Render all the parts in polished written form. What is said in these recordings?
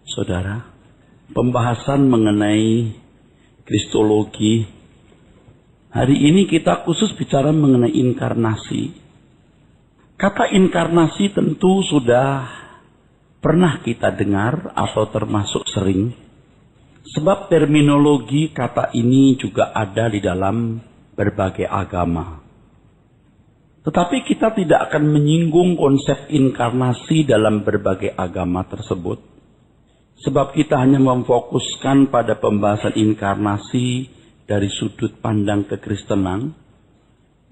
Saudara, pembahasan mengenai Kristologi. Hari ini kita khusus bicara mengenai inkarnasi. Kata inkarnasi tentu sudah pernah kita dengar atau termasuk sering. Sebab terminologi kata ini juga ada di dalam berbagai agama. Tetapi kita tidak akan menyinggung konsep inkarnasi dalam berbagai agama tersebut. Sebab kita hanya memfokuskan pada pembahasan inkarnasi dari sudut pandang kekristenan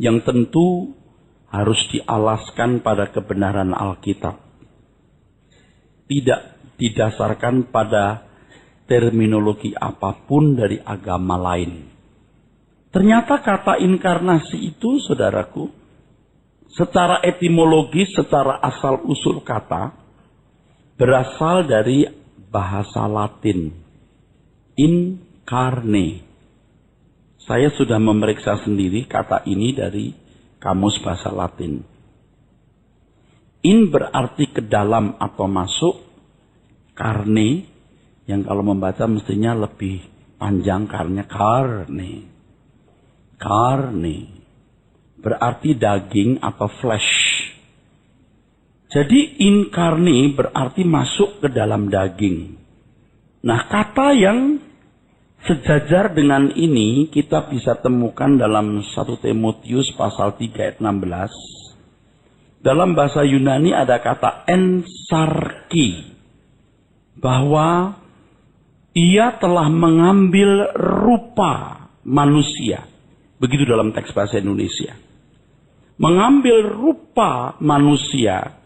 yang tentu harus dialaskan pada kebenaran Alkitab. Tidak didasarkan pada terminologi apapun dari agama lain. Ternyata kata inkarnasi itu, saudaraku, secara etimologis, secara asal-usul kata, berasal dari bahasa Latin, incarne. Saya sudah memeriksa sendiri kata ini dari kamus bahasa Latin. In berarti ke dalam atau masuk, carne, yang kalau membaca mestinya lebih panjang karena carne. Carne berarti daging atau flesh. Jadi inkarni berarti masuk ke dalam daging. Nah, kata yang sejajar dengan ini kita bisa temukan dalam 1 Timotius pasal 3 ayat 16. Dalam bahasa Yunani ada kata ensarki. Bahwa ia telah mengambil rupa manusia. Begitu dalam teks bahasa Indonesia. Mengambil rupa manusia.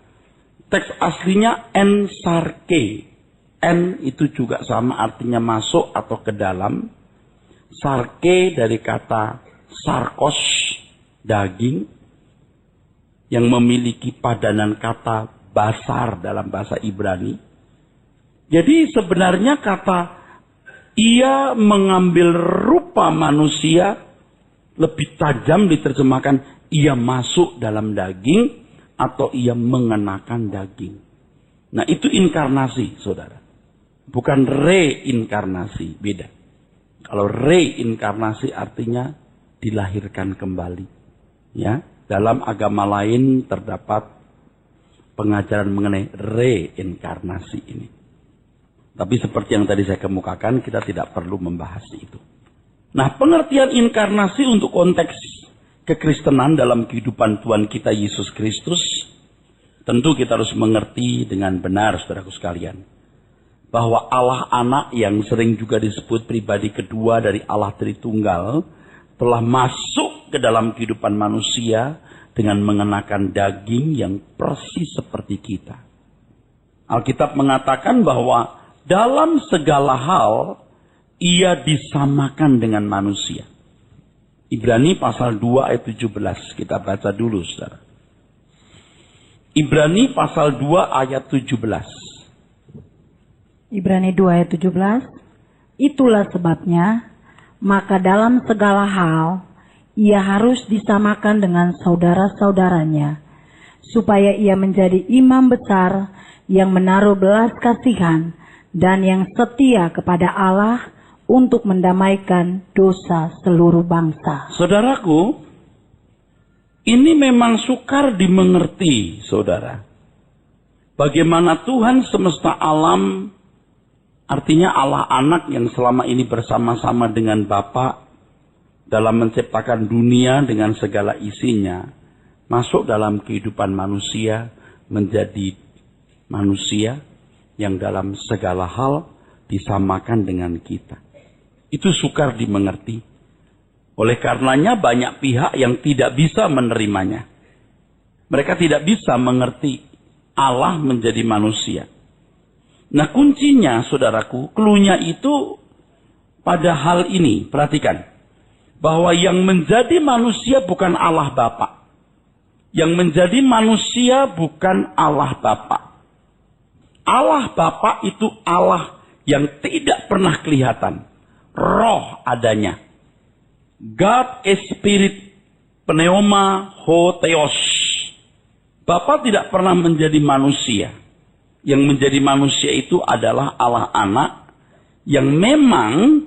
Teks aslinya ensarke. En itu juga sama artinya masuk atau ke dalam. Sarke dari kata sarkos, daging. Yang memiliki padanan kata basar dalam bahasa Ibrani. Jadi sebenarnya kata ia mengambil rupa manusia lebih tajam diterjemahkan ia masuk dalam daging. Atau ia mengenakan daging. Nah itu inkarnasi, saudara. Bukan reinkarnasi, beda. Kalau reinkarnasi artinya dilahirkan kembali. Ya, dalam agama lain terdapat pengajaran mengenai reinkarnasi ini. Tapi seperti yang tadi saya kemukakan, kita tidak perlu membahas itu. Nah, pengertian inkarnasi untuk konteks kekristenan dalam kehidupan Tuhan kita Yesus Kristus, tentu kita harus mengerti dengan benar, saudaraku sekalian, bahwa Allah Anak yang sering juga disebut pribadi kedua dari Allah Tritunggal, telah masuk ke dalam kehidupan manusia dengan mengenakan daging yang persis seperti kita. Alkitab mengatakan bahwa dalam segala hal, ia disamakan dengan manusia. Ibrani pasal 2 ayat 17. Kita baca dulu, saudara. Ibrani pasal 2 ayat 17. Ibrani 2 ayat 17. Itulah sebabnya, maka dalam segala hal, ia harus disamakan dengan saudara-saudaranya, supaya ia menjadi imam besar yang menaruh belas kasihan dan yang setia kepada Allah, untuk mendamaikan dosa seluruh bangsa. Saudaraku, ini memang sukar dimengerti, saudara. Bagaimana Tuhan semesta alam, artinya Allah Anak yang selama ini bersama-sama dengan Bapa dalam menciptakan dunia dengan segala isinya, masuk dalam kehidupan manusia, menjadi manusia yang dalam segala hal disamakan dengan kita. Itu sukar dimengerti. Oleh karenanya banyak pihak yang tidak bisa menerimanya. Mereka tidak bisa mengerti Allah menjadi manusia. Nah kuncinya, saudaraku, cluenya itu pada hal ini. Perhatikan. Bahwa yang menjadi manusia bukan Allah Bapa. Yang menjadi manusia bukan Allah Bapa. Allah Bapa itu Allah yang tidak pernah kelihatan. Roh adanya. God is spirit, pneuma ho theos. Bapa tidak pernah menjadi manusia. Yang menjadi manusia itu adalah Allah anak yang memang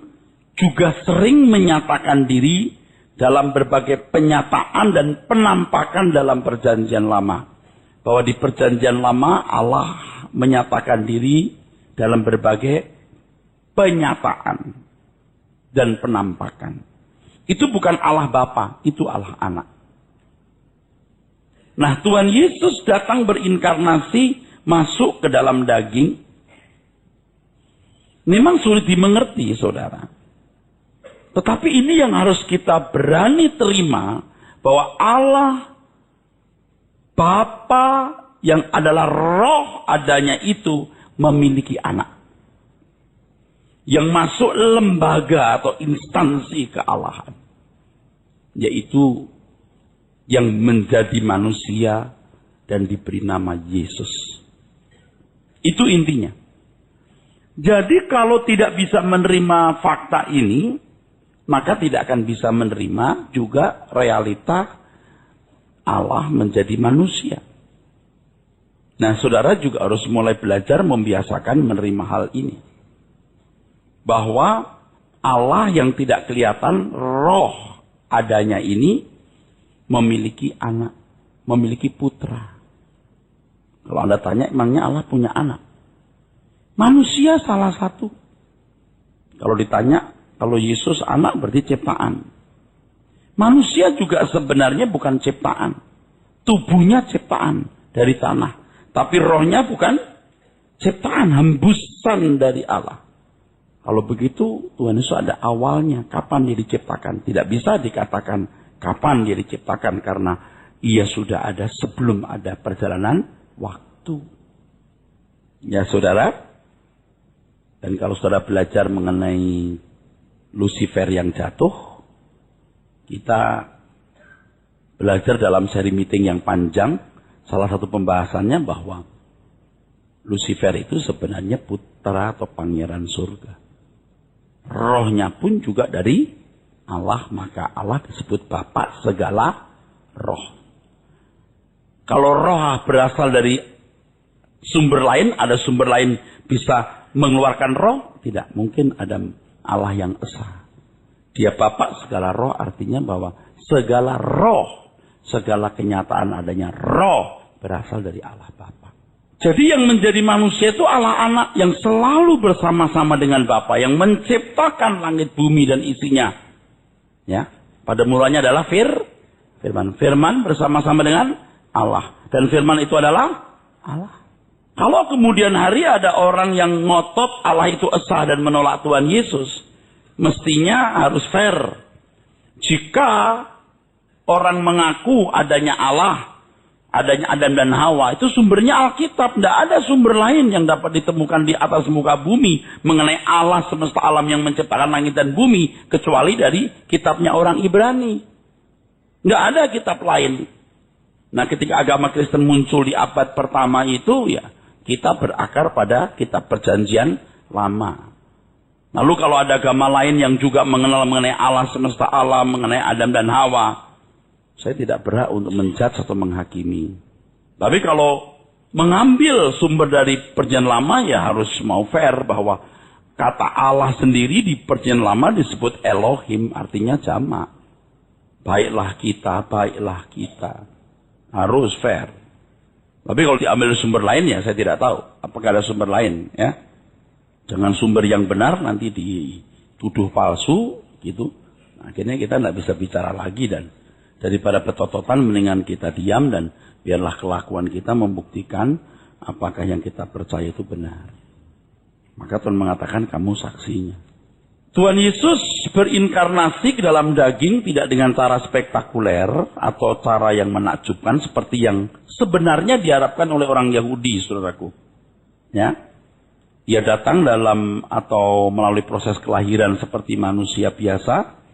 juga sering menyatakan diri dalam berbagai penyataan dan penampakan dalam perjanjian lama. Bahwa di perjanjian lama Allah menyatakan diri dalam berbagai penyataan dan penampakan. Itu bukan Allah Bapa, itu Allah Anak. Nah, Tuhan Yesus datang berinkarnasi, masuk ke dalam daging. Memang sulit dimengerti, saudara. Tetapi ini yang harus kita berani terima, bahwa Allah Bapa yang adalah roh adanya itu memiliki anak. Yang masuk lembaga atau instansi kealahan. Yaitu yang menjadi manusia dan diberi nama Yesus. Itu intinya. Jadi kalau tidak bisa menerima fakta ini, maka tidak akan bisa menerima juga realita Allah menjadi manusia. Nah, saudara juga harus mulai belajar membiasakan menerima hal ini. Bahwa Allah yang tidak kelihatan, roh adanya ini memiliki anak, memiliki putra. Kalau Anda tanya, emangnya Allah punya anak? Manusia salah satu. Kalau ditanya, kalau Yesus anak berarti ciptaan. Manusia juga sebenarnya bukan ciptaan. Tubuhnya ciptaan dari tanah. Tapi rohnya bukan ciptaan, hembusan dari Allah. Kalau begitu, Tuhan Yesus ada awalnya. Kapan dia diciptakan? Tidak bisa dikatakan kapan dia diciptakan. Karena ia sudah ada sebelum ada perjalanan waktu. Ya, saudara. Dan kalau saudara belajar mengenai Lucifer yang jatuh, kita belajar dalam seri meeting yang panjang. Salah satu pembahasannya bahwa Lucifer itu sebenarnya putra atau pangeran surga. Rohnya pun juga dari Allah, maka Allah disebut Bapa segala roh. Kalau roh berasal dari sumber lain, ada sumber lain bisa mengeluarkan roh, tidak mungkin ada Allah yang esa. Dia Bapa segala roh, artinya bahwa segala roh, segala kenyataan adanya roh berasal dari Allah Bapa. Jadi yang menjadi manusia itu Allah anak yang selalu bersama-sama dengan Bapa, yang menciptakan langit bumi dan isinya. Ya, pada mulanya adalah firman. Firman bersama-sama dengan Allah, dan firman itu adalah Allah. Kalau kemudian hari ada orang yang ngotot Allah itu esa dan menolak Tuhan Yesus, mestinya harus fair. Jika orang mengaku adanya Allah, adanya Adam dan Hawa, itu sumbernya Alkitab. Tidak ada sumber lain yang dapat ditemukan di atas muka bumi mengenai Allah semesta alam yang menciptakan langit dan bumi, kecuali dari kitabnya orang Ibrani. Tidak ada kitab lain. Nah, ketika agama Kristen muncul di abad pertama itu, ya kita berakar pada kitab perjanjian lama. Lalu kalau ada agama lain yang juga mengenal mengenai Allah semesta alam, mengenai Adam dan Hawa, saya tidak berhak untuk menjudge atau menghakimi. Tapi kalau mengambil sumber dari perjanjian lama, ya harus mau fair bahwa kata Allah sendiri di perjanjian lama disebut Elohim, artinya jamak. Baiklah kita, baiklah kita. Harus fair. Tapi kalau diambil sumber lain, ya saya tidak tahu apakah ada sumber lain. Ya, jangan sumber yang benar nanti dituduh palsu gitu. Nah, akhirnya kita tidak bisa bicara lagi, dan daripada petototan mendingan kita diam dan biarlah kelakuan kita membuktikan apakah yang kita percaya itu benar. Maka Tuhan mengatakan kamu saksinya. Tuhan Yesus berinkarnasi ke dalam daging tidak dengan cara spektakuler atau cara yang menakjubkan seperti yang sebenarnya diharapkan oleh orang Yahudi, saudaraku. Ya, ia datang dalam atau melalui proses kelahiran seperti manusia biasa.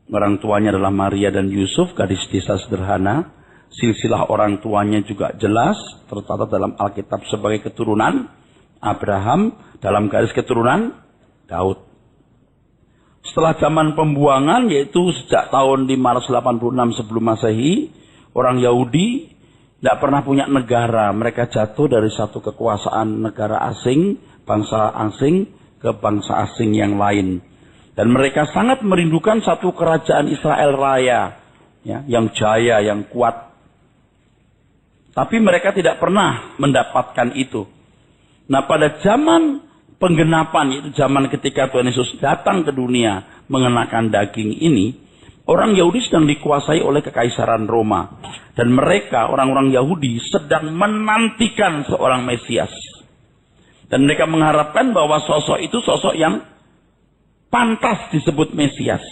Orang tuanya adalah Maria dan Yusuf, gadis desa sederhana. Silsilah orang tuanya juga jelas, tercatat dalam Alkitab sebagai keturunan Abraham, dalam garis keturunan Daud. Setelah zaman pembuangan, yaitu sejak tahun 586 sebelum Masehi, orang Yahudi Tidak pernah punya negara. Mereka jatuh dari satu kekuasaan negara asing, bangsa asing, ke bangsa asing yang lain. Dan mereka sangat merindukan satu kerajaan Israel raya, ya, yang jaya, yang kuat. Tapi mereka tidak pernah mendapatkan itu. Nah, pada zaman penggenapan, yaitu zaman ketika Tuhan Yesus datang ke dunia mengenakan daging ini, orang Yahudi sedang dikuasai oleh kekaisaran Roma. Dan mereka, orang-orang Yahudi, sedang menantikan seorang Mesias. Dan mereka mengharapkan bahwa sosok itu sosok yang pantas disebut Mesias.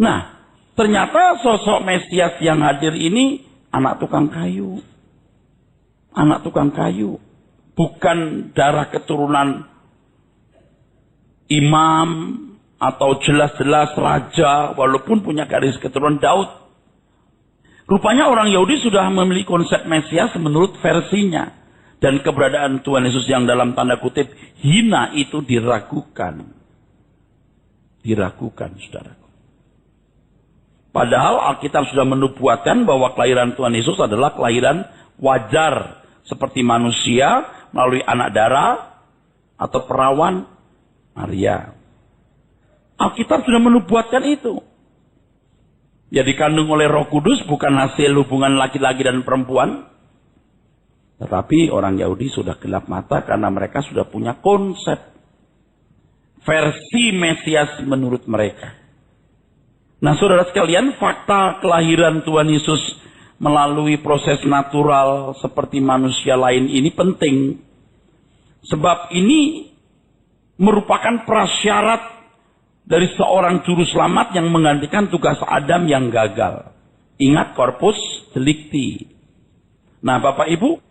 Nah, ternyata sosok Mesias yang hadir ini anak tukang kayu. Anak tukang kayu. Bukan darah keturunan imam atau jelas-jelas raja, walaupun punya garis keturunan Daud. Rupanya orang Yahudi sudah memiliki konsep Mesias menurut versinya. Dan keberadaan Tuhan Yesus yang dalam tanda kutip hina itu diragukan. Diragukan, saudaraku. Padahal Alkitab sudah menubuatkan bahwa kelahiran Tuhan Yesus adalah kelahiran wajar. Seperti manusia melalui anak darah atau perawan Maria. Alkitab sudah menubuatkan itu. Ya, dikandung oleh Roh Kudus, bukan hasil hubungan laki-laki dan perempuan. Tetapi orang Yahudi sudah gelap mata karena mereka sudah punya konsep versi Mesias menurut mereka. Nah, saudara sekalian, fakta kelahiran Tuhan Yesus melalui proses natural seperti manusia lain ini penting. Sebab ini merupakan prasyarat dari seorang juru selamat yang menggantikan tugas Adam yang gagal. Ingat corpus delicti. Nah, Bapak Ibu,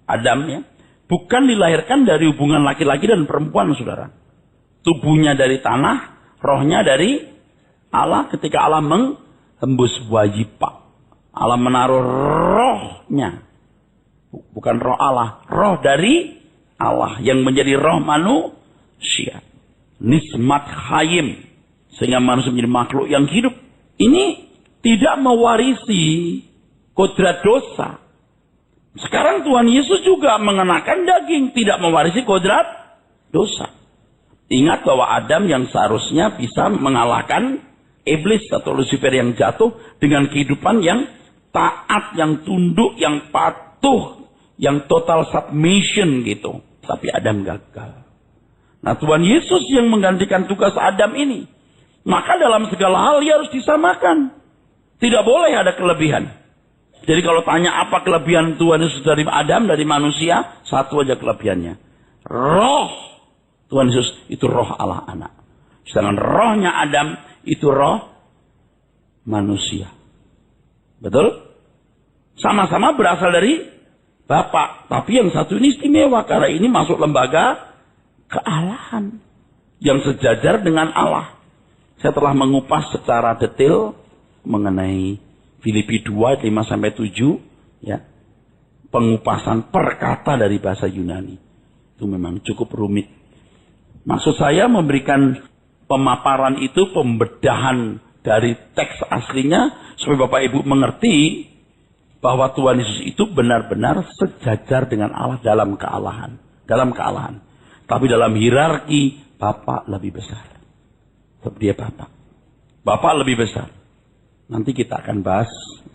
Adam ya, bukan dilahirkan dari hubungan laki-laki dan perempuan, saudara. Tubuhnya dari tanah, rohnya dari Allah ketika Allah menghembus buah yipak. Allah menaruh rohnya. Bukan roh Allah, roh dari Allah yang menjadi roh manusia. Nismat Hayim. Sehingga manusia menjadi makhluk yang hidup. Ini tidak mewarisi kodrat dosa. Sekarang Tuhan Yesus juga mengenakan daging. Tidak mewarisi kodrat dosa. Ingat bahwa Adam yang seharusnya bisa mengalahkan iblis atau Lucifer yang jatuh dengan kehidupan yang taat, yang tunduk, yang patuh, yang total submission gitu. Tapi Adam gagal. Nah, Tuhan Yesus yang menggantikan tugas Adam ini. Maka dalam segala hal dia harus disamakan. Tidak boleh ada kelebihan. Jadi kalau tanya apa kelebihan Tuhan Yesus dari Adam, dari manusia, satu aja kelebihannya. Roh Tuhan Yesus itu roh Allah anak. Sedangkan rohnya Adam itu roh manusia. Betul? Sama-sama berasal dari Bapa. Tapi yang satu ini istimewa karena ini masuk lembaga kealahan yang sejajar dengan Allah. Saya telah mengupas secara detail mengenai Filipi 2 5-7 ya. Pengupasan per kata dari bahasa Yunani. Itu memang cukup rumit. Maksud saya memberikan pemaparan itu, pembedahan dari teks aslinya supaya Bapak Ibu mengerti bahwa Tuhan Yesus itu benar-benar sejajar dengan Allah dalam kealahan. Dalam kealahan. Tapi dalam hierarki, Bapa lebih besar. Sebab dia Bapa. Bapa lebih besar. Nanti kita akan bahas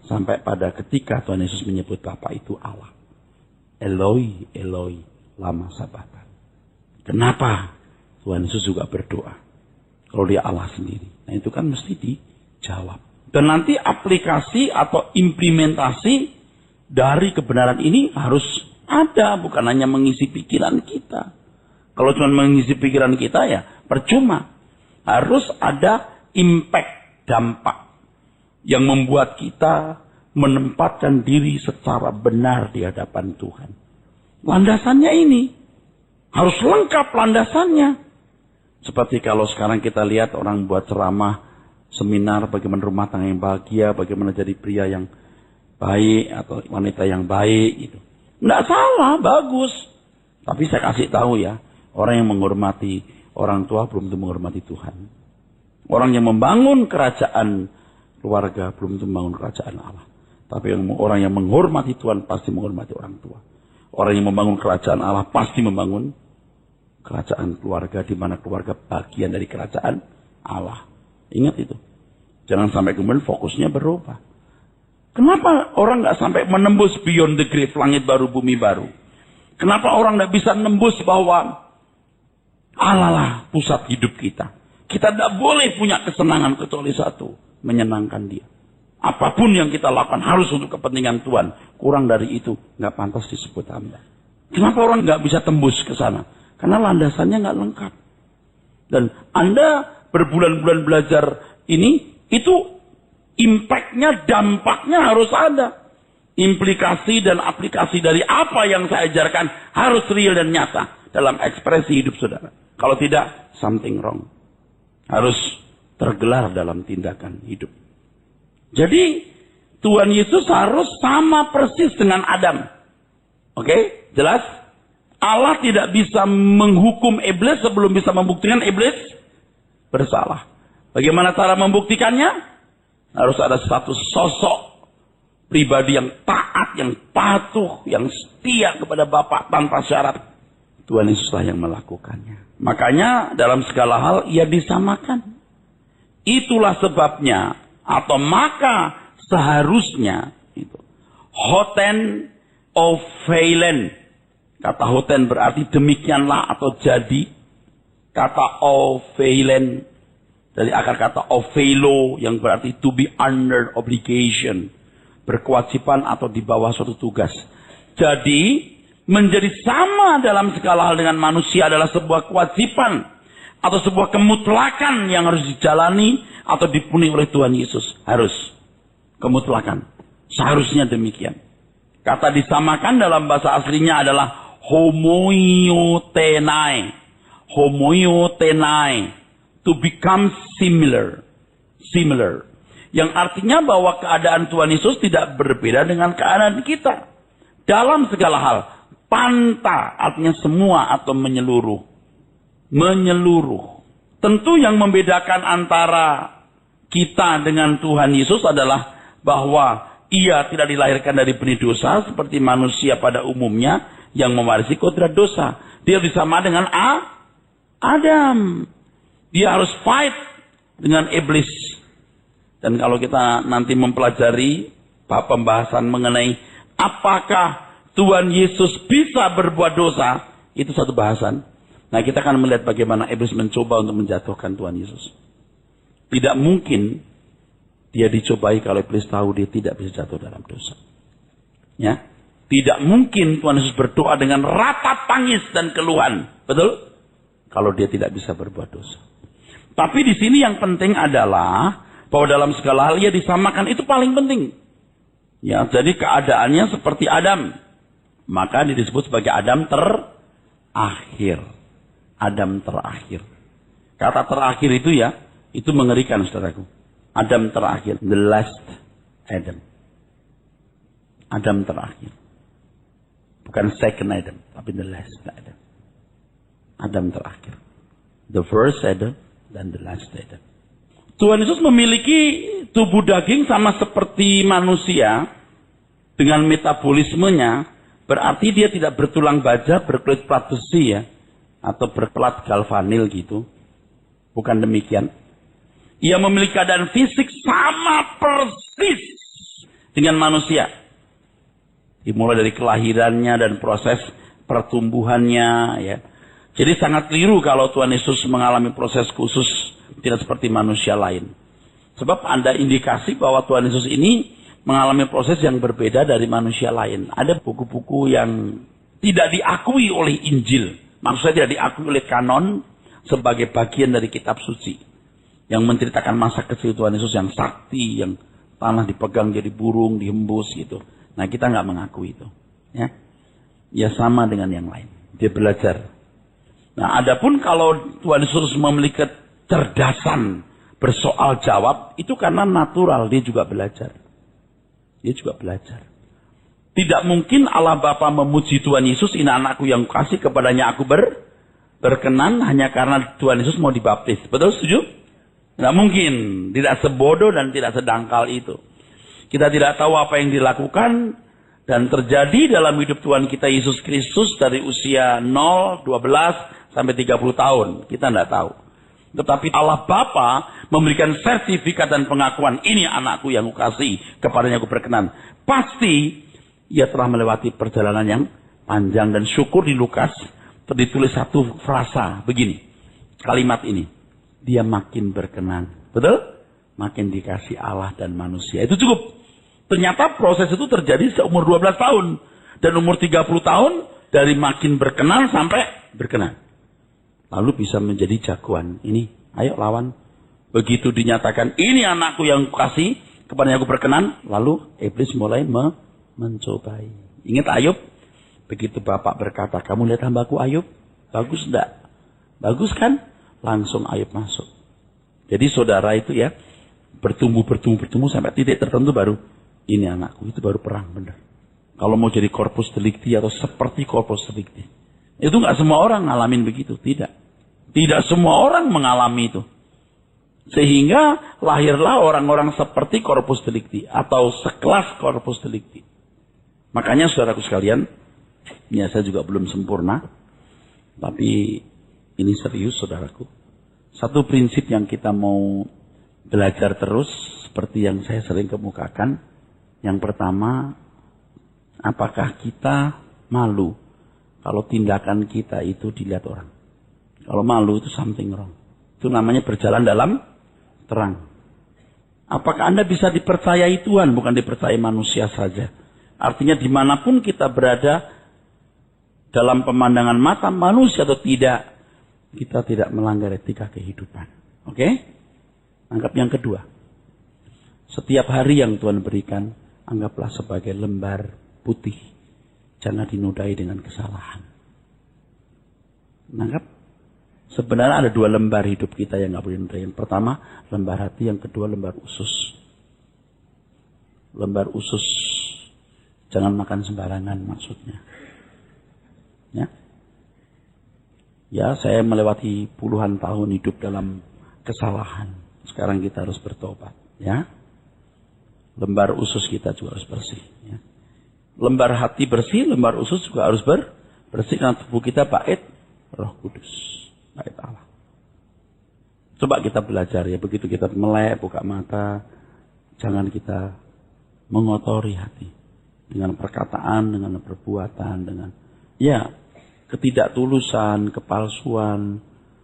sampai pada ketika Tuhan Yesus menyebut Bapa itu Allah. Eloi, Eloi, lama sabachthani. Kenapa Tuhan Yesus juga berdoa? Kalau dia Allah sendiri. Nah, itu kan mesti dijawab. Dan nanti aplikasi atau implementasi dari kebenaran ini harus ada. Bukan hanya mengisi pikiran kita. Kalau cuma mengisi pikiran kita ya percuma. Harus ada impact, dampak. Yang membuat kita menempatkan diri secara benar di hadapan Tuhan. Landasannya ini. Harus lengkap landasannya. Seperti kalau sekarang kita lihat orang buat ceramah, seminar bagaimana rumah tangga yang bahagia, bagaimana jadi pria yang baik atau wanita yang baik gitu. Nggak salah, bagus. Tapi saya kasih tahu ya, orang yang menghormati orang tua belum tentu menghormati Tuhan. Orang yang membangun kerajaan keluarga belum tentu membangun kerajaan Allah. Tapi orang yang menghormati Tuhan pasti menghormati orang tua. Orang yang membangun kerajaan Allah pasti membangun kerajaan keluarga, di mana keluarga bagian dari kerajaan Allah. Ingat itu. Jangan sampai kemudian fokusnya berubah. Kenapa orang nggak sampai menembus beyond the grave, langit baru, bumi baru? Kenapa orang nggak bisa nembus bahwa Allah lah pusat hidup kita? Kita tidak boleh punya kesenangan kecuali satu, menyenangkan Dia. Apapun yang kita lakukan harus untuk kepentingan Tuhan. Kurang dari itu nggak pantas disebut hamba. Kenapa orang nggak bisa tembus ke sana? Karena landasannya nggak lengkap. Dan Anda berbulan-bulan belajar ini, itu impact-nya, dampaknya harus ada. Implikasi dan aplikasi dari apa yang saya ajarkan harus real dan nyata dalam ekspresi hidup saudara. Kalau tidak, something wrong. Harus tergelar dalam tindakan hidup. Jadi, Tuhan Yesus harus sama persis dengan Adam. Oke? Jelas? Allah tidak bisa menghukum iblis sebelum bisa membuktikan iblis bersalah. Bagaimana cara membuktikannya? Harus ada satu sosok pribadi yang taat, yang patuh, yang setia kepada Bapa tanpa syarat. Tuhan Yesuslah yang melakukannya. Makanya dalam segala hal ia disamakan. Itulah sebabnya atau maka seharusnya itu hoten oveilen. Kata hoten berarti demikianlah atau jadi. Kata oveilen dari akar kata oveilo yang berarti to be under obligation. Berkewajiban atau di bawah suatu tugas. Jadi menjadi sama dalam segala hal dengan manusia adalah sebuah kewajiban atau sebuah kemutlakan yang harus dijalani atau dipenuhi oleh Tuhan Yesus. Harus. Kemutlakan. Seharusnya demikian. Kata disamakan dalam bahasa aslinya adalah homoiotenai. Homoiotenai. To become similar. Similar. Yang artinya bahwa keadaan Tuhan Yesus tidak berbeda dengan keadaan kita. Dalam segala hal. Panta artinya semua atau menyeluruh. Menyeluruh. Tentu yang membedakan antara kita dengan Tuhan Yesus adalah bahwa ia tidak dilahirkan dari benih dosa seperti manusia pada umumnya yang mewarisi kodrat dosa. Dia bersama dengan Adam. Dia harus fight dengan iblis. Dan kalau kita nanti mempelajari pembahasan mengenai apakah Tuhan Yesus bisa berbuat dosa, itu satu bahasan. Nah, kita akan melihat bagaimana iblis mencoba untuk menjatuhkan Tuhan Yesus. Tidak mungkin dia dicobai kalau iblis tahu dia tidak bisa jatuh dalam dosa. Ya, tidak mungkin Tuhan Yesus berdoa dengan ratap tangis dan keluhan, betul? Kalau dia tidak bisa berbuat dosa. Tapi di sini yang penting adalah bahwa dalam segala hal ia disamakan, itu paling penting. Ya, jadi keadaannya seperti Adam. Maka dia disebut sebagai Adam terakhir. Adam terakhir. Kata terakhir itu ya, itu mengerikan saudaraku. Adam terakhir. The last Adam. Adam terakhir. Bukan second Adam, tapi the last Adam. Adam terakhir. The first Adam dan the last Adam. Tuhan Yesus memiliki tubuh daging sama seperti manusia dengan metabolismenya. Berarti dia tidak bertulang baja, berkulit plat besi ya. Atau berplat galvanil gitu. Bukan demikian. Ia memiliki keadaan fisik sama persis dengan manusia. Dimulai dari kelahirannya dan proses pertumbuhannya ya. Jadi sangat keliru kalau Tuhan Yesus mengalami proses khusus tidak seperti manusia lain. Sebab ada indikasi bahwa Tuhan Yesus ini mengalami proses yang berbeda dari manusia lain. Ada buku-buku yang tidak diakui oleh Injil. Maksudnya tidak diakui oleh kanon sebagai bagian dari kitab suci. Yang menceritakan masa kecil Tuhan Yesus yang sakti, yang tanah dipegang jadi burung, dihembus gitu. Nah, kita nggak mengakui itu. Ya, ya sama dengan yang lain. Dia belajar. Nah, adapun kalau Tuhan Yesus memiliki kecerdasan bersoal jawab, itu karena natural, dia juga belajar. Dia juga belajar. Tidak mungkin Allah Bapa memuji Tuhan Yesus, ini anakku yang kasih kepadanya aku berkenan hanya karena Tuhan Yesus mau dibaptis. Betul, setuju? Tidak mungkin. Tidak sebodoh dan tidak sedangkal itu. Kita tidak tahu apa yang dilakukan dan terjadi dalam hidup Tuhan kita Yesus Kristus dari usia 0, 12 sampai 30 tahun. Kita tidak tahu. Tetapi Allah Bapa memberikan sertifikat dan pengakuan, ini anakku yang kukasihi, kepadanya aku berkenan. Pasti ia telah melewati perjalanan yang panjang, dan syukur di Lukas ditulis satu frasa begini. Kalimat ini, dia makin berkenan. Betul? Makin dikasih Allah dan manusia. Itu cukup. Ternyata proses itu terjadi seumur 12 tahun. Dan umur 30 tahun dari makin berkenan sampai berkenan. Lalu bisa menjadi jagoan. Ini, ayo lawan. Begitu dinyatakan, ini anakku yang kukasihi, kepadanya aku berkenan. Lalu iblis mulai mencobai. Ingat Ayub? Begitu Bapak berkata, kamu lihat hambaku Ayub? Bagus enggak? Bagus kan? Langsung Ayub masuk. Jadi saudara itu ya, bertumbuh sampai titik tertentu baru, ini anakku, itu baru perang benar. Kalau mau jadi corpus delicti atau seperti corpus delicti. Itu enggak semua orang ngalamin begitu. Tidak semua orang mengalami itu. Sehingga lahirlah orang-orang seperti corpus delicti atau sekelas corpus delicti. Makanya saudaraku sekalian, ya saya juga belum sempurna, tapi ini serius saudaraku. Satu prinsip yang kita mau belajar terus, seperti yang saya sering kemukakan. Yang pertama, apakah kita malu kalau tindakan kita itu dilihat orang? Kalau malu itu something wrong. Itu namanya berjalan dalam terang. Apakah Anda bisa dipercayai Tuhan, bukan dipercayai manusia saja? Artinya dimanapun kita berada, dalam pemandangan mata manusia atau tidak, kita tidak melanggar etika kehidupan. Oke? Anggap yang kedua. Setiap hari yang Tuhan berikan, anggaplah sebagai lembar putih. Jangan dinodai dengan kesalahan. Anggap? Sebenarnya ada dua lembar hidup kita yang nggak boleh dinodai. Yang pertama, lembar hati. Yang kedua, lembar usus. Lembar usus. Jangan makan sembarangan maksudnya. Ya, saya melewati puluhan tahun hidup dalam kesalahan. Sekarang kita harus bertobat, ya. Lembar usus kita juga harus bersih, ya. Lembar hati bersih, lembar usus juga harus bersih karena tubuh kita bait Roh Kudus, bait Allah. Coba kita belajar ya, begitu kita melek, buka mata, jangan kita mengotori hati dengan perkataan, dengan perbuatan, dengan ketidaktulusan, kepalsuan,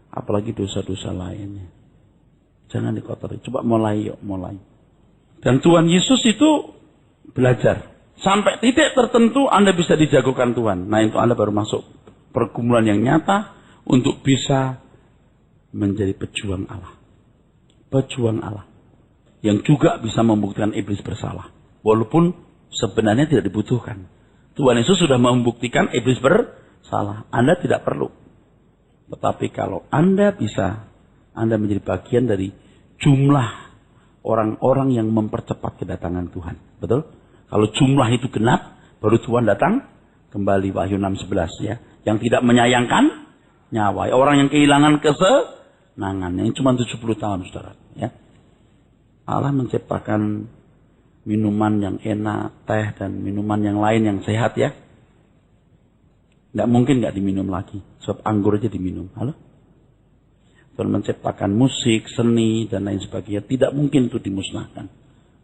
apalagi dosa-dosa lainnya. Jangan dikotori. Coba mulai. Dan Tuhan Yesus itu belajar. Sampai titik tertentu Anda bisa dijagokan Tuhan. Nah itu Anda baru masuk pergumulan yang nyata untuk bisa menjadi pejuang Allah. Pejuang Allah. Yang juga bisa membuktikan iblis bersalah. Walaupun sebenarnya tidak dibutuhkan. Tuhan Yesus sudah membuktikan iblis bersalah. Anda tidak perlu. Tetapi kalau Anda bisa, Anda menjadi bagian dari jumlah orang-orang yang mempercepat kedatangan Tuhan. Betul? Kalau jumlah itu genap, baru Tuhan datang kembali. Wahyu 6:11 ya. Yang tidak menyayangkan nyawa. Orang yang kehilangan kesenangannya. Ini cuma 70 tahun, saudara. Ya. Allah menciptakan minuman yang enak, teh dan minuman yang lain yang sehat ya. Tidak mungkin nggak diminum lagi. Sebab anggur aja diminum. Halo? Tuhan menciptakan musik, seni dan lain sebagainya. Tidak mungkin itu dimusnahkan.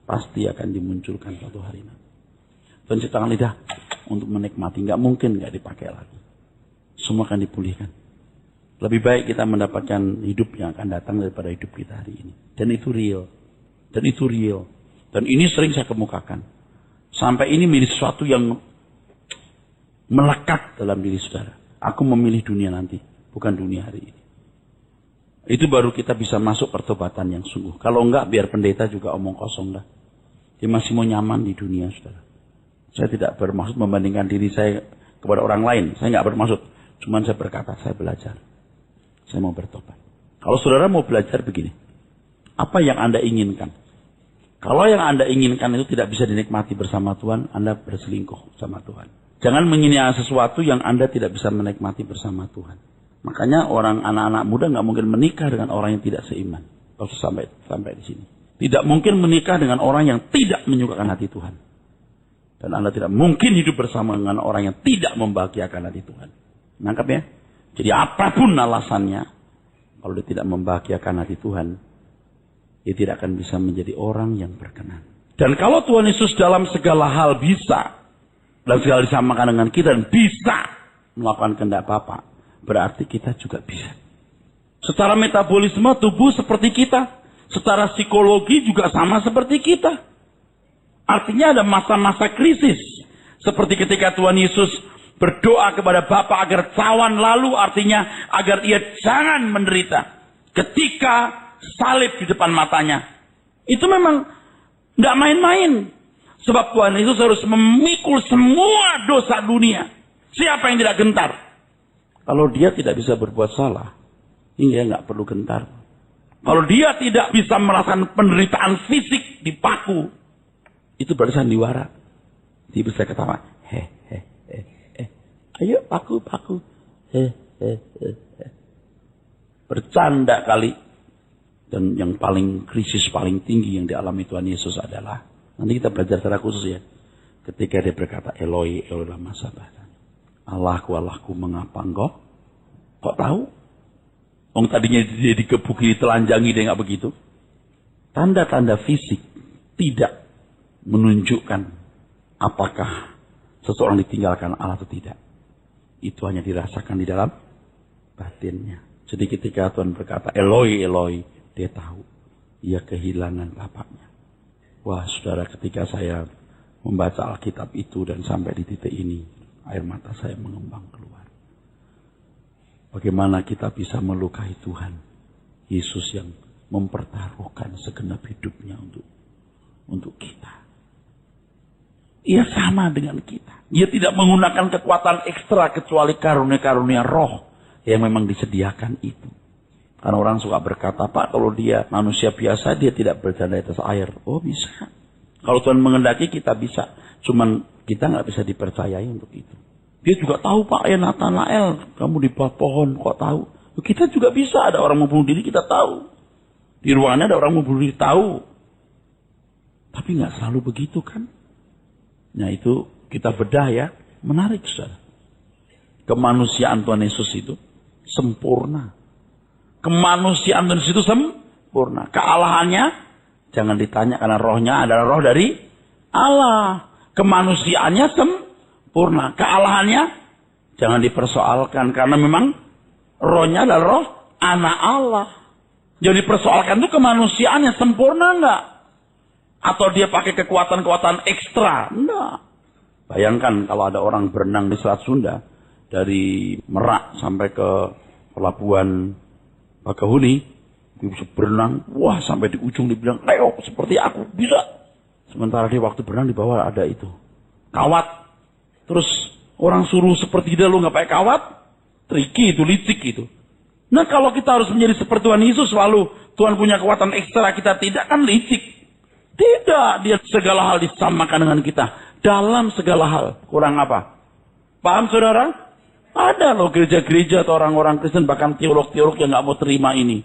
Pasti akan dimunculkan suatu hari nanti. Tuhan ciptakan lidah untuk menikmati. Nggak mungkin nggak dipakai lagi. Semua akan dipulihkan. Lebih baik kita mendapatkan hidup yang akan datang daripada hidup kita hari ini. Dan itu real. Dan ini sering saya kemukakan. Sampai ini menjadi sesuatu yang melekat dalam diri saudara. Aku memilih dunia nanti, bukan dunia hari ini. Itu baru kita bisa masuk pertobatan yang sungguh. Kalau enggak, biar pendeta juga omong kosong dah. Dia masih mau nyaman di dunia, saudara. Saya tidak bermaksud membandingkan diri saya kepada orang lain. Saya enggak bermaksud. Cuman saya berkata, saya belajar. Saya mau bertobat. Kalau saudara mau belajar begini. Apa yang Anda inginkan? Kalau yang Anda inginkan itu tidak bisa dinikmati bersama Tuhan, Anda berselingkuh sama Tuhan. Jangan menginginkan sesuatu yang Anda tidak bisa menikmati bersama Tuhan. Makanya anak-anak muda nggak mungkin menikah dengan orang yang tidak seiman. Kalau sampai di sini. Tidak mungkin menikah dengan orang yang tidak menyukakan hati Tuhan. Dan Anda tidak mungkin hidup bersama dengan orang yang tidak membahagiakan hati Tuhan. Nangkap ya? Jadi apapun alasannya, kalau dia tidak membahagiakan hati Tuhan, dia tidak akan bisa menjadi orang yang berkenan. Dan kalau Tuhan Yesus dalam segala hal bisa, dan segala disamakan dengan kita, dan bisa melakukan kehendak Bapa, berarti kita juga bisa. Secara metabolisme tubuh seperti kita, secara psikologi juga sama seperti kita. Artinya ada masa-masa krisis. Seperti ketika Tuhan Yesus berdoa kepada Bapa agar cawan lalu, artinya agar ia jangan menderita. Ketika salib di depan matanya. Itu memang tidak main-main. Sebab Tuhan Yesus harus memikul semua dosa dunia. Siapa yang tidak gentar? Kalau dia tidak bisa berbuat salah, dia nggak perlu gentar. Kalau dia tidak bisa merasakan penderitaan fisik dipaku, itu berarti sandiwara. Dia bisa ketawa. Ayo paku. Bercanda kali. Dan yang paling krisis, paling tinggi yang dialami Tuhan Yesus adalah, nanti kita belajar secara khusus ya, ketika dia berkata, Eloi, Eloi lama sabachthani. Allahku, mengapa engkau? Kok tahu? Orang tadinya dia dikebuki, ditelanjangi, dia nggak begitu. Tanda-tanda fisik tidak menunjukkan apakah seseorang ditinggalkan Allah atau tidak. Itu hanya dirasakan di dalam batinnya. Jadi ketika Tuhan berkata, Eloi, Eloi, dia tahu dia kehilangan Bapaknya. Wah saudara, ketika saya membaca Alkitab itu dan sampai di titik ini, air mata saya mengembang keluar. Bagaimana kita bisa melukai Tuhan Yesus yang mempertaruhkan segenap hidupnya untuk kita. Ia sama dengan kita. Ia tidak menggunakan kekuatan ekstra kecuali karunia-karunia roh yang memang disediakan itu. Karena orang suka berkata, Pak, kalau dia manusia biasa, dia tidak berjalan di atas air. Oh bisa. Kalau Tuhan mengendaki kita bisa. Cuman kita nggak bisa dipercayai untuk itu. Dia juga tahu, Pak, ya Nathanael, kamu di bawah pohon, kok tahu? Kita juga bisa, ada orang mau bunuh diri, kita tahu. Di ruangannya ada orang mau bunuh diri, tahu. Tapi nggak selalu begitu kan? Nah itu kita bedah ya, menarik saudara. Kemanusiaan Tuhan Yesus itu sempurna. Kemanusiaan Tuhan Yesus itu sempurna. Kealahannya jangan ditanya karena rohnya adalah roh dari Allah. Kemanusiaannya sempurna. Kealahannya jangan dipersoalkan karena memang rohnya adalah roh anak Allah. Jadi dipersoalkan itu kemanusiaannya sempurna enggak? Atau dia pakai kekuatan-kekuatan ekstra? Enggak. Bayangkan kalau ada orang berenang di Selat Sunda. Dari Merak sampai ke pelabuhan Bakahuni. Dia bisa berenang. Wah sampai di ujung dia bilang, ayo seperti aku bisa. Sementara dia waktu berenang di bawah ada itu. Kawat. Terus orang suruh seperti dia lu nggak pakai kawat. Tricky itu, licik itu. Nah kalau kita harus menjadi seperti Tuhan Yesus. Lalu Tuhan punya kekuatan ekstra, kita tidak, kan licik. Tidak, dia segala hal disamakan dengan kita. Dalam segala hal. Kurang apa? Paham saudara? Ada loh gereja-gereja atau orang-orang Kristen, bahkan teolog-teolog yang gak mau terima ini.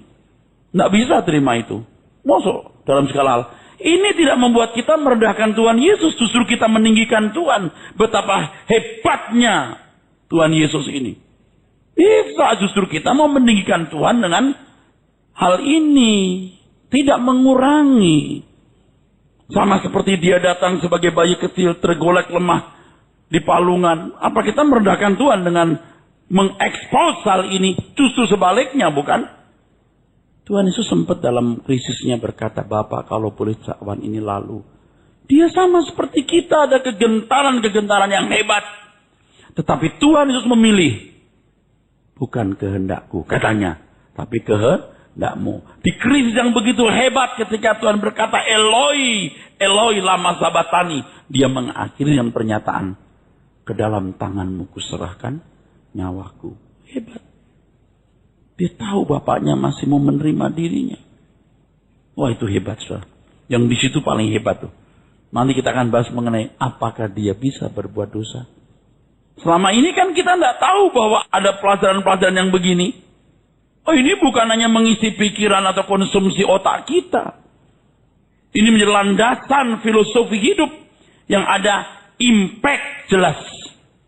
Gak bisa terima itu. Masuk dalam segala hal. Ini tidak membuat kita merendahkan Tuhan Yesus. Justru kita meninggikan Tuhan. Betapa hebatnya Tuhan Yesus ini. Bisa justru kita mau meninggikan Tuhan dengan hal ini. Tidak mengurangi. Sama seperti dia datang sebagai bayi kecil tergolek lemah di palungan. Apa kita merendahkan Tuhan dengan mengekspos hal ini? Justru sebaliknya, bukan? Tuhan Yesus sempat dalam krisisnya berkata, Bapak kalau boleh cawan ini lalu. Dia sama seperti kita, ada kegentaran-kegentaran yang hebat. Tetapi Tuhan Yesus memilih. Bukan kehendakku, katanya. Tapi kehendakmu. Di krisis yang begitu hebat ketika Tuhan berkata, Eloi, Eloi lama sabachthani. Dia mengakhiri dengan pernyataan, ke dalam tanganmu kuserahkan nyawaku. Hebat. Dia tahu bapaknya masih mau menerima dirinya. Wah itu hebat saudara. Yang di situ paling hebat tuh. Nanti kita akan bahas mengenai apakah dia bisa berbuat dosa. Selama ini kan kita tidak tahu bahwa ada pelajaran-pelajaran yang begini. Oh ini bukan hanya mengisi pikiran atau konsumsi otak kita. Ini menjadi landasan filosofi hidup yang ada impact jelas.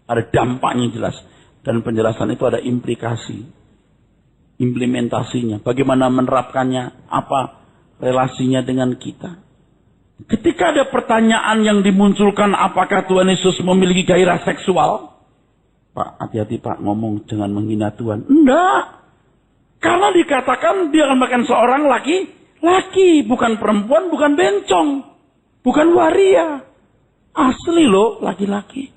Ada dampaknya jelas. Dan penjelasan itu ada implikasi. Implementasinya. Bagaimana menerapkannya. Apa relasinya dengan kita. Ketika ada pertanyaan yang dimunculkan. Apakah Tuhan Yesus memiliki gairah seksual? Pak, hati-hati Pak ngomong jangan menghina Tuhan. Enggak. Karena dikatakan dia akan makan seorang laki, bukan perempuan, bukan bencong. Bukan waria. Asli loh, laki-laki.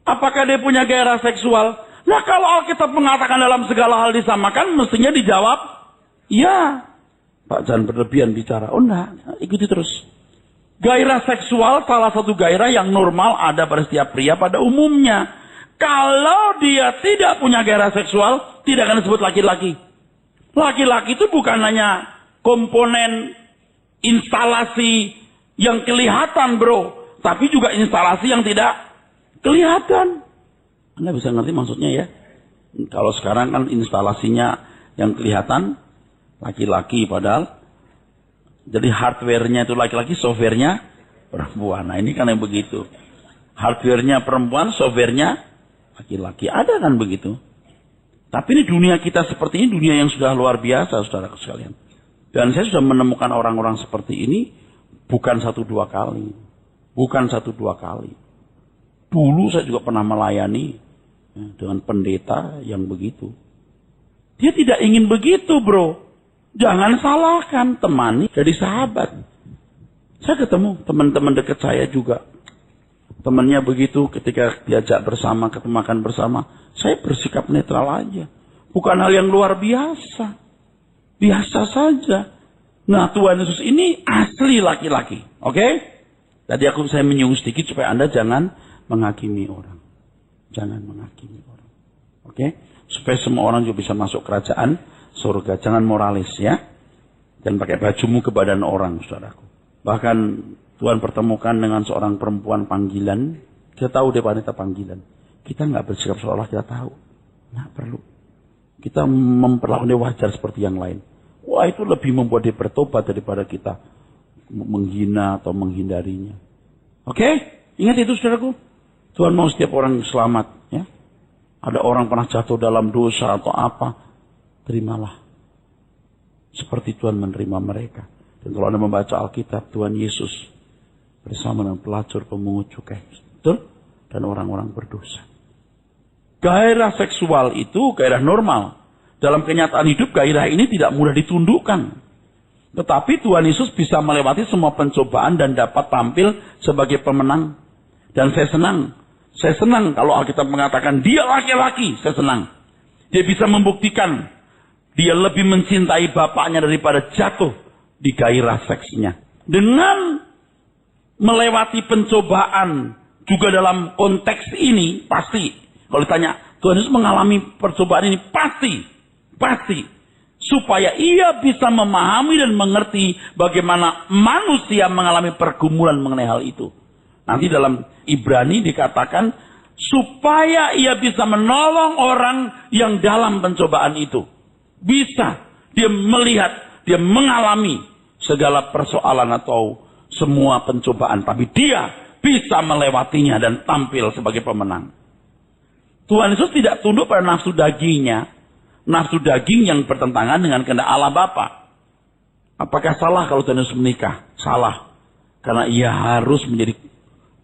Apakah dia punya gairah seksual? Nah kalau Alkitab mengatakan dalam segala hal disamakan, mestinya dijawab, ya. Pak jangan berlebihan bicara. Oh enggak, ikuti terus. Gairah seksual salah satu gairah yang normal ada pada setiap pria pada umumnya. Kalau dia tidak punya gairah seksual, tidak akan disebut laki-laki. Laki-laki itu bukan hanya komponen instalasi yang kelihatan bro. Tapi juga instalasi yang tidak kelihatan. Anda bisa ngerti maksudnya ya. Kalau sekarang kan instalasinya yang kelihatan laki-laki padahal. Jadi hardware-nya itu laki-laki, software-nya perempuan. Nah ini kan yang begitu. Hardware-nya perempuan, software-nya laki-laki. Ada kan begitu. Tapi ini dunia kita seperti ini, dunia yang sudah luar biasa saudaraku sekalian. Dan saya sudah menemukan orang-orang seperti ini bukan 1-2 kali. Bukan 1-2 kali. Dulu saya juga pernah melayani dengan pendeta yang begitu. Dia tidak ingin begitu bro. Jangan salahkan, temani jadi sahabat. Saya ketemu teman-teman dekat saya juga. Temannya begitu ketika diajak bersama, ketemu makan bersama. Saya bersikap netral aja. Bukan hal yang luar biasa. Biasa saja. Nah Tuhan Yesus ini asli laki-laki. Oke? Tadi saya menyinggung sedikit supaya Anda jangan menghakimi orang. Jangan menghakimi orang. Oke? Supaya semua orang juga bisa masuk kerajaan surga. Jangan moralis ya. Dan pakai bajumu ke badan orang, saudaraku. Bahkan Tuhan pertemukan dengan seorang perempuan panggilan. Kita tahu dia wanita panggilan. Kita nggak bersikap seolah kita tahu. Nggak perlu. Kita memperlakukan dia wajar seperti yang lain. Wah itu lebih membuat dia bertobat daripada kita menghina atau menghindarinya. Oke? Ingat itu saudaraku. Tuhan mau setiap orang selamat. Ya? Ada orang pernah jatuh dalam dosa atau apa. Terimalah. Seperti Tuhan menerima mereka. Dan kalau Anda membaca Alkitab, Tuhan Yesus bersama dengan pelacur pemungut cukai. Betul? Dan orang-orang berdosa. Gairah seksual itu gairah normal. Dalam kenyataan hidup gairah ini tidak mudah ditundukkan. Tetapi Tuhan Yesus bisa melewati semua pencobaan dan dapat tampil sebagai pemenang. Dan saya senang. Saya senang kalau Alkitab mengatakan dia laki-laki. Saya senang. Dia bisa membuktikan. Dia lebih mencintai bapaknya daripada jatuh di gairah seksnya. Dengan melewati pencobaan juga dalam konteks ini pasti. Kalau ditanya Tuhan Yesus mengalami percobaan ini pasti. Supaya ia bisa memahami dan mengerti bagaimana manusia mengalami pergumulan mengenai hal itu. Nanti dalam Ibrani dikatakan supaya ia bisa menolong orang yang dalam pencobaan itu. Bisa. Dia melihat, dia mengalami segala persoalan atau semua pencobaan. Tapi dia bisa melewatinya dan tampil sebagai pemenang. Tuhan Yesus tidak tunduk pada nafsu dagingnya. Nafsu daging yang bertentangan dengan kehendak Allah Bapa. Apakah salah kalau Tuhan Yesus menikah? Salah. Karena ia harus menjadi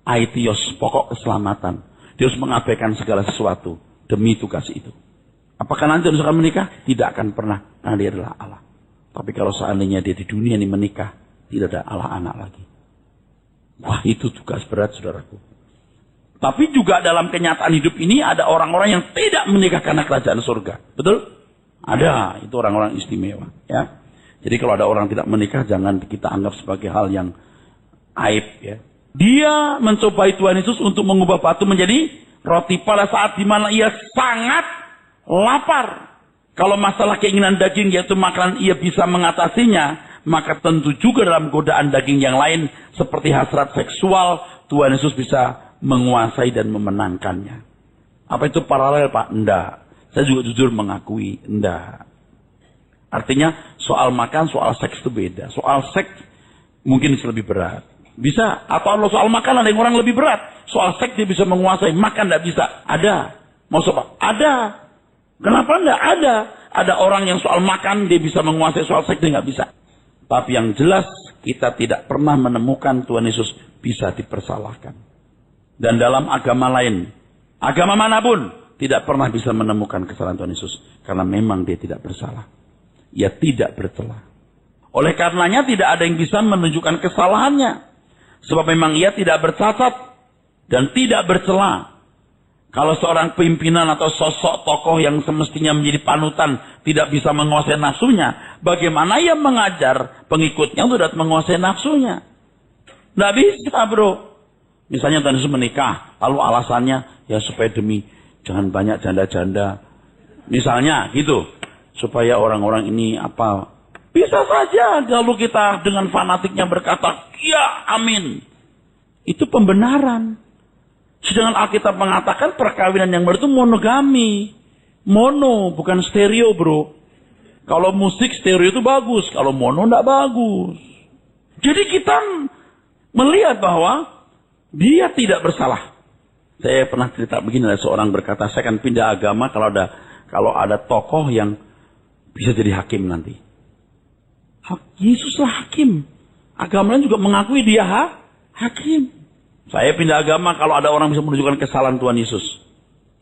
aitios, pokok keselamatan. Dia harus mengabaikan segala sesuatu demi tugas itu. Apakah nanti Tuhan Yesus akan menikah? Tidak akan pernah. Karena dia adalah Allah. Tapi kalau seandainya dia di dunia ini menikah, tidak ada Allah anak lagi. Wah itu tugas berat saudaraku. Tapi juga dalam kenyataan hidup ini ada orang-orang yang tidak menikah karena kerajaan surga. Betul? Ada. Itu orang-orang istimewa. Ya. Jadi kalau ada orang tidak menikah jangan kita anggap sebagai hal yang aib. Ya. Dia mencobai Tuhan Yesus untuk mengubah batu menjadi roti pada saat dimana ia sangat lapar. Kalau masalah keinginan daging yaitu makanan ia bisa mengatasinya. Maka tentu juga dalam godaan daging yang lain seperti hasrat seksual Tuhan Yesus bisa menguasai dan memenangkannya. Apa itu paralel Pak? Enggak. Saya juga jujur mengakui. Enggak. Artinya soal makan, soal seks itu beda. Soal seks Mungkin lebih berat. Bisa. Atau soal makan ada yang orang lebih berat. Soal seks dia bisa menguasai. Makan tidak bisa. Ada. Mau coba? Ada. Kenapa tidak? Ada. Ada orang yang soal makan dia bisa menguasai, soal seks dia nggak bisa. Tapi yang jelas kita tidak pernah menemukan Tuhan Yesus bisa dipersalahkan. Dan dalam agama lain, agama manapun, tidak pernah bisa menemukan kesalahan Tuhan Yesus. Karena memang dia tidak bersalah. Ia tidak bercela. Oleh karenanya tidak ada yang bisa menunjukkan kesalahannya. Sebab memang ia tidak bercacat dan tidak bercela. Kalau seorang pimpinan atau sosok tokoh yang semestinya menjadi panutan tidak bisa menguasai nafsunya, bagaimana ia mengajar pengikutnya untuk dapat menguasai nafsunya? Tidak bisa, bro. Misalnya Tuhan Yesus menikah, lalu alasannya ya supaya demi jangan banyak janda-janda. Misalnya gitu, supaya orang-orang ini apa? Bisa saja kalau kita dengan fanatiknya berkata, ya amin. Itu pembenaran. Sedangkan Alkitab mengatakan perkawinan yang benar itu monogami. Mono, bukan stereo, bro. Kalau musik stereo itu bagus. Kalau mono tidak bagus. Jadi kita melihat bahwa dia tidak bersalah. Saya pernah cerita begini, ada seorang berkata, saya akan pindah agama kalau ada tokoh yang bisa jadi hakim nanti. Yesuslah hakim. Agama lain juga mengakui dia hakim. Saya pindah agama kalau ada orang bisa menunjukkan kesalahan Tuhan Yesus.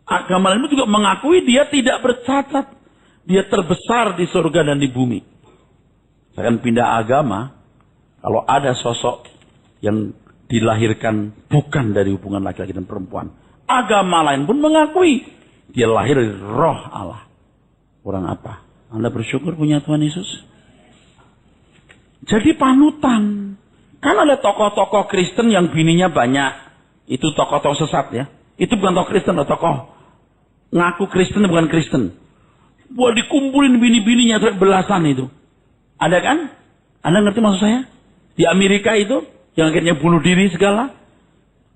Agama lain juga mengakui dia tidak bercacat. Dia terbesar di surga dan di bumi. Saya akan pindah agama kalau ada sosok yang dilahirkan bukan dari hubungan laki-laki dan perempuan. Agama lain pun mengakui dia lahir dari roh Allah. Orang apa? Anda bersyukur punya Tuhan Yesus? Jadi panutan. Kan ada tokoh-tokoh Kristen yang bininya banyak. Itu tokoh-tokoh sesat ya. Itu bukan tokoh Kristen, tokoh ngaku Kristen bukan Kristen. Buat dikumpulin bini-bininya belasan itu. Ada kan? Anda ngerti maksud saya? Di Amerika itu yang akhirnya bunuh diri segala.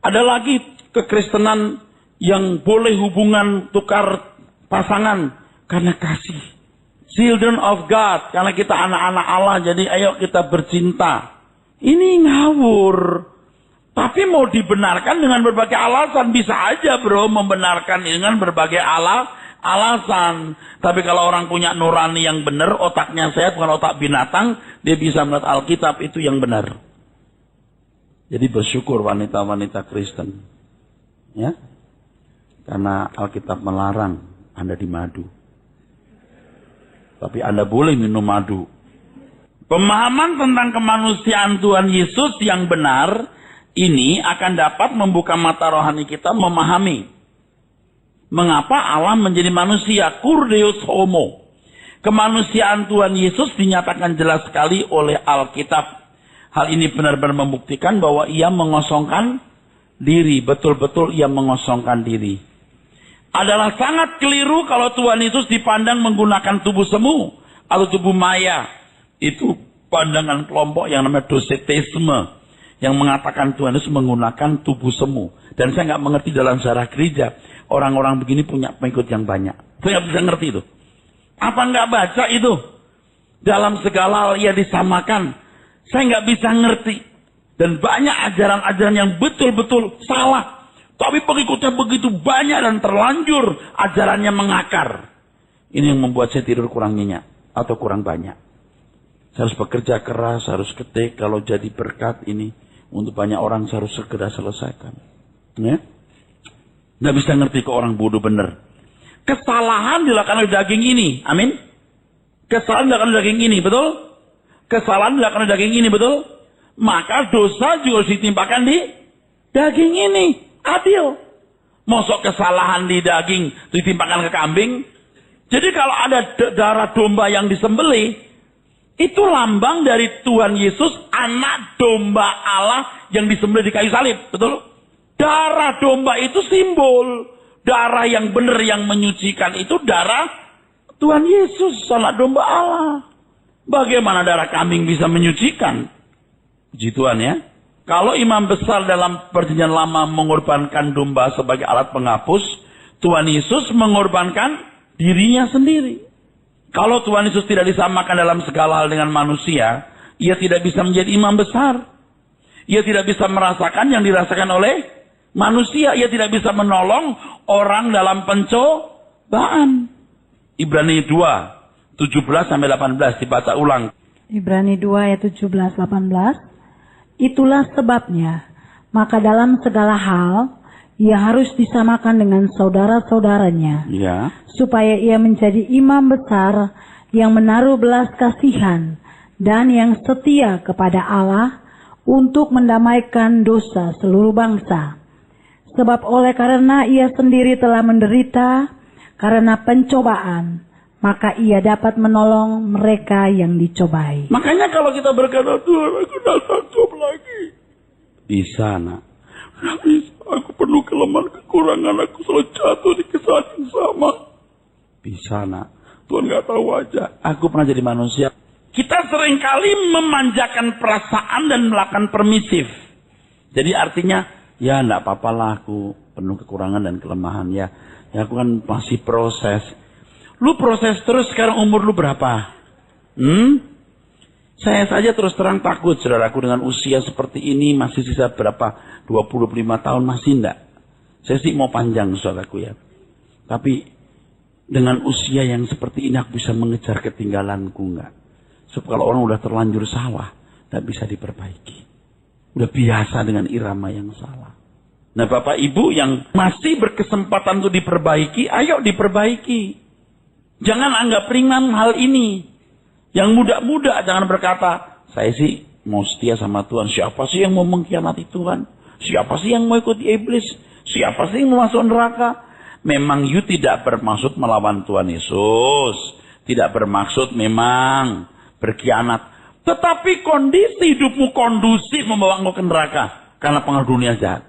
Ada lagi kekristenan yang boleh hubungan tukar pasangan karena kasih. Children of God, karena kita anak-anak Allah, jadi ayo kita bercinta. Ini ngawur. Tapi mau dibenarkan dengan berbagai alasan. Bisa aja bro membenarkan dengan berbagai alasan. Tapi kalau orang punya nurani yang benar, otaknya sehat bukan otak binatang, dia bisa melihat Alkitab itu yang benar. Jadi bersyukur wanita-wanita Kristen. Ya. Karena Alkitab melarang Anda dimadu. Tapi Anda boleh minum madu. Pemahaman tentang kemanusiaan Tuhan Yesus yang benar ini akan dapat membuka mata rohani kita memahami mengapa Allah menjadi manusia, Kurdeus homo. Kemanusiaan Tuhan Yesus dinyatakan jelas sekali oleh Alkitab. Hal ini benar-benar membuktikan bahwa ia mengosongkan diri, betul-betul ia mengosongkan diri. Adalah sangat keliru kalau Tuhan Yesus dipandang menggunakan tubuh semu atau tubuh maya. Itu pandangan kelompok yang namanya docetisme. Yang mengatakan Tuhan Yesus menggunakan tubuh semu. Dan saya nggak mengerti dalam sejarah gereja. Orang-orang begini punya pengikut yang banyak. Saya nggak bisa ngerti itu. Apa nggak baca itu? Dalam segala hal ia disamakan. Saya nggak bisa ngerti. Dan banyak ajaran-ajaran yang betul-betul salah. Tapi pengikutnya begitu banyak dan terlanjur ajarannya mengakar. Ini yang membuat saya tidur kurang nyenyak. Atau kurang banyak. Saya harus bekerja keras, harus ketik. Kalau jadi berkat ini, untuk banyak orang saya harus segera selesaikan. Ya? Nggak bisa ngerti ke orang bodoh bener. Kesalahan dilakukan oleh daging ini. Amin. Kesalahan dilakukan oleh daging ini, betul? Kesalahan dilakukan oleh daging ini, betul? Maka dosa juga harus ditimpakan di daging ini. Adil. Mosok kesalahan di daging ditimpakan ke kambing. Jadi kalau ada darah domba yang disembelih, itu lambang dari Tuhan Yesus, anak domba Allah yang disembelih di kayu salib. Betul? Darah domba itu simbol. Darah yang benar yang menyucikan itu darah Tuhan Yesus, anak domba Allah. Bagaimana darah kambing bisa menyucikan? Puji Tuhan ya. Kalau imam besar dalam perjanjian lama mengorbankan domba sebagai alat penghapus, Tuhan Yesus mengorbankan dirinya sendiri. Kalau Tuhan Yesus tidak disamakan dalam segala hal dengan manusia, Ia tidak bisa menjadi imam besar. Ia tidak bisa merasakan yang dirasakan oleh manusia. Ia tidak bisa menolong orang dalam pencobaan. Ibrani 2, 17-18 dibaca ulang. Ibrani 2 ayat 17-18. Itulah sebabnya, maka dalam segala hal, ia harus disamakan dengan saudara-saudaranya. Ya. Supaya ia menjadi imam besar yang menaruh belas kasihan dan yang setia kepada Allah untuk mendamaikan dosa seluruh bangsa. Sebab oleh karena ia sendiri telah menderita karena pencobaan, maka ia dapat menolong mereka yang dicobai. Makanya kalau kita berkata, Tuhan aku tidak sanggup lagi. Bisa nak. Tidak bisa. Aku penuh kelemahan, kekurangan. Aku selalu jatuh di kesalahan yang sama. Bisa nak. Tuhan nggak tahu aja. Aku pernah jadi manusia. Kita seringkali memanjakan perasaan dan melakukan permisif. Jadi artinya, ya enggak apa-apa lah aku penuh kekurangan dan kelemahan. Ya aku kan masih proses. Lu proses terus sekarang umur lu berapa? Saya saja terus terang takut saudaraku dengan usia seperti ini masih sisa berapa? 25 tahun masih enggak. Saya sih mau panjang saudaraku ya. Tapi dengan usia yang seperti ini aku bisa mengejar ketinggalanku enggak? Sebab kalau orang udah terlanjur salah, tidak bisa diperbaiki. Udah biasa dengan irama yang salah. Nah Bapak Ibu yang masih berkesempatan untuk diperbaiki, ayo diperbaiki. Jangan anggap ringan hal ini. Yang muda-muda jangan berkata, saya sih mau setia sama Tuhan. Siapa sih yang mau mengkhianati Tuhan? Siapa sih yang mau ikuti iblis? Siapa sih yang mau masuk neraka? Memang you tidak bermaksud melawan Tuhan Yesus. Tidak bermaksud memang berkhianat. Tetapi kondisi hidupmu kondusif membawa engkau ke neraka. Karena pengaruh dunia jahat.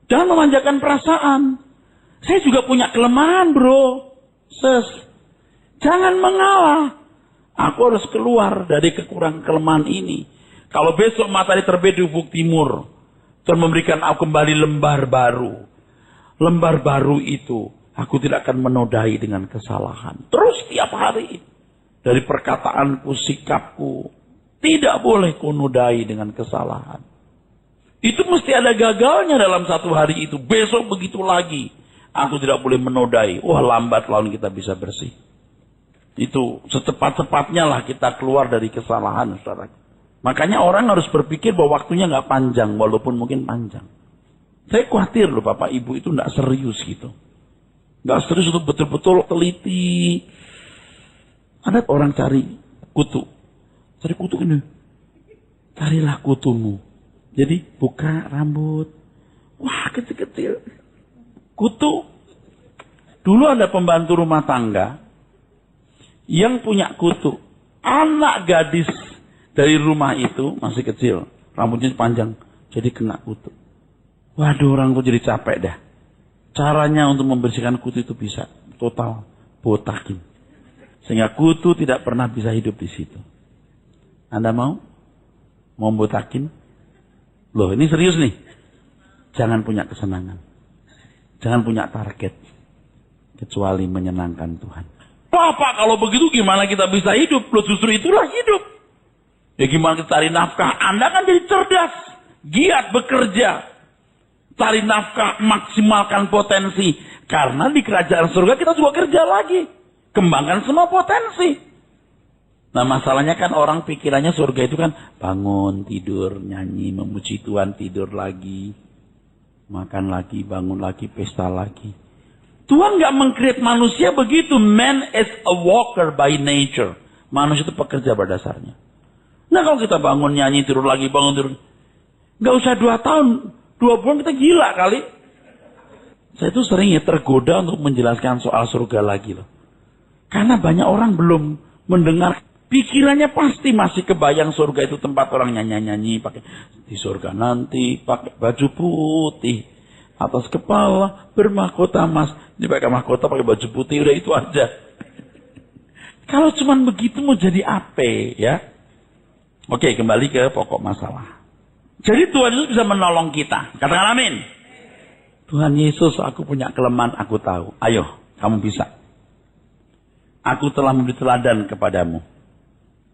Jangan memanjakan perasaan. Saya juga punya kelemahan bro. Jangan mengalah. Aku harus keluar dari kekurangan kelemahan ini. Kalau besok matahari terbit di ufuk timur. Tuhan memberikan aku kembali lembar baru. Lembar baru itu. Aku tidak akan menodai dengan kesalahan. Terus tiap hari. Dari perkataanku, sikapku. Tidak boleh kunodai dengan kesalahan. Itu mesti ada gagalnya dalam satu hari itu. Besok begitu lagi. Aku tidak boleh menodai. Wah lambat laun kita bisa bersih. Itu secepat-cepatnya lah kita keluar dari kesalahan. Saudara. Makanya orang harus berpikir bahwa waktunya nggak panjang. Walaupun mungkin panjang. Saya khawatir loh Bapak Ibu itu nggak serius gitu. Nggak serius untuk betul-betul teliti. Ada orang cari kutu. Cari kutu ini. Carilah kutumu. Jadi buka rambut. Wah kecil-kecil. Kutu. Dulu ada pembantu rumah tangga. Yang punya kutu. Anak gadis dari rumah itu masih kecil. Rambutnya panjang. Jadi kena kutu. Waduh orang tuh jadi capek dah. Caranya untuk membersihkan kutu itu bisa. Total. Botakin. Sehingga kutu tidak pernah bisa hidup di situ. Anda mau? Mau botakin? Loh ini serius nih. Jangan punya kesenangan. Jangan punya target. Kecuali menyenangkan Tuhan. Bapak kalau begitu gimana kita bisa hidup? Loh justru itulah hidup. Ya gimana kita cari nafkah? Anda kan jadi cerdas. Giat bekerja. Cari nafkah, maksimalkan potensi. Karena di kerajaan surga kita juga kerja lagi. Kembangkan semua potensi. Nah masalahnya kan orang pikirannya surga itu kan bangun, tidur, nyanyi, memuji Tuhan, tidur lagi. Makan lagi, bangun lagi, pesta lagi. Tuhan gak meng-create manusia begitu. Man is a walker by nature. Manusia itu pekerja pada dasarnya. Nah kalau kita bangun, nyanyi, tidur lagi, bangun, tidur. Gak usah 2 tahun. 2 bulan kita gila kali. Saya tuh sering ya tergoda untuk menjelaskan soal surga lagi loh. Karena banyak orang belum mendengar. Pikirannya pasti masih kebayang surga itu tempat orang nyanyi-nyanyi. Pakai di surga nanti pakai baju putih. Atas kepala bermahkota emas. Ini pakai mahkota pakai baju putih. Udah itu aja. Kalau cuman begitu mau jadi apa ya? Oke kembali ke pokok masalah. Jadi Tuhan Yesus bisa menolong kita. Katakan amin. Tuhan Yesus aku punya kelemahan aku tahu. Ayo kamu bisa. Aku telah memberi teladan kepadamu.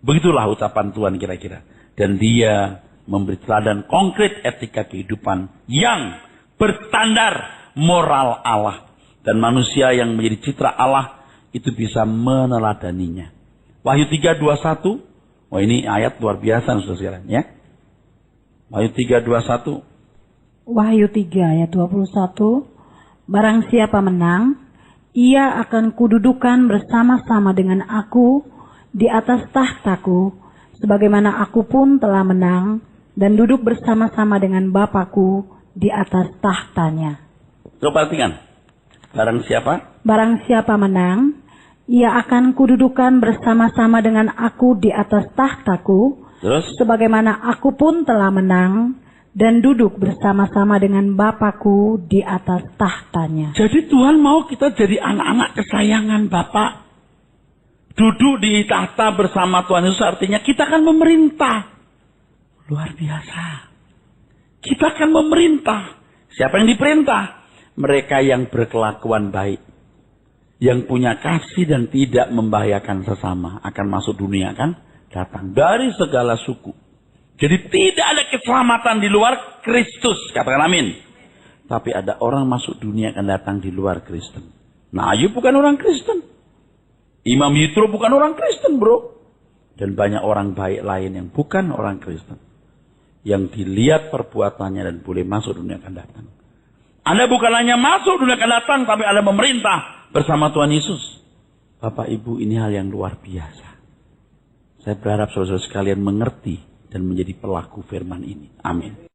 Begitulah ucapan Tuhan kira-kira. Dan dia memberi teladan konkret etika kehidupan yang berstandar moral Allah. Dan manusia yang menjadi citra Allah itu bisa meneladaninya. Wahyu 3:21. Wah, ini ayat luar biasa saudara ya. Wahyu 3:21. Wahyu 3 ayat 21. Barang siapa menang, ia akan kududukan bersama-sama dengan aku di atas tahtaku, sebagaimana aku pun telah menang dan duduk bersama-sama dengan Bapakku di atas tahtanya. Coba perhatikan. Barang siapa? Barang siapa menang, ia akan kududukan bersama-sama dengan aku di atas tahtaku, Terus? sebagaimana aku pun telah menang dan duduk bersama-sama dengan Bapakku di atas tahtanya. Jadi Tuhan mau kita jadi anak-anak kesayangan Bapak. Duduk di tahta bersama Tuhan Yesus artinya kita akan memerintah. Luar biasa. Kita akan memerintah. Siapa yang diperintah? Mereka yang berkelakuan baik. Yang punya kasih dan tidak membahayakan sesama. Akan masuk dunia kan? Datang dari segala suku. Jadi tidak ada keselamatan di luar Kristus. Katakan amin. Tapi ada orang masuk dunia akan datang di luar Kristen. Nah, Ayub bukan orang Kristen. Imam Yitro bukan orang Kristen, bro. Dan banyak orang baik lain yang bukan orang Kristen. Yang dilihat perbuatannya dan boleh masuk dunia akan datang. Anda bukan hanya masuk dunia akan datang, tapi Anda memerintah bersama Tuhan Yesus. Bapak Ibu, ini hal yang luar biasa. Saya berharap saudara-saudara sekalian mengerti dan menjadi pelaku firman ini. Amin.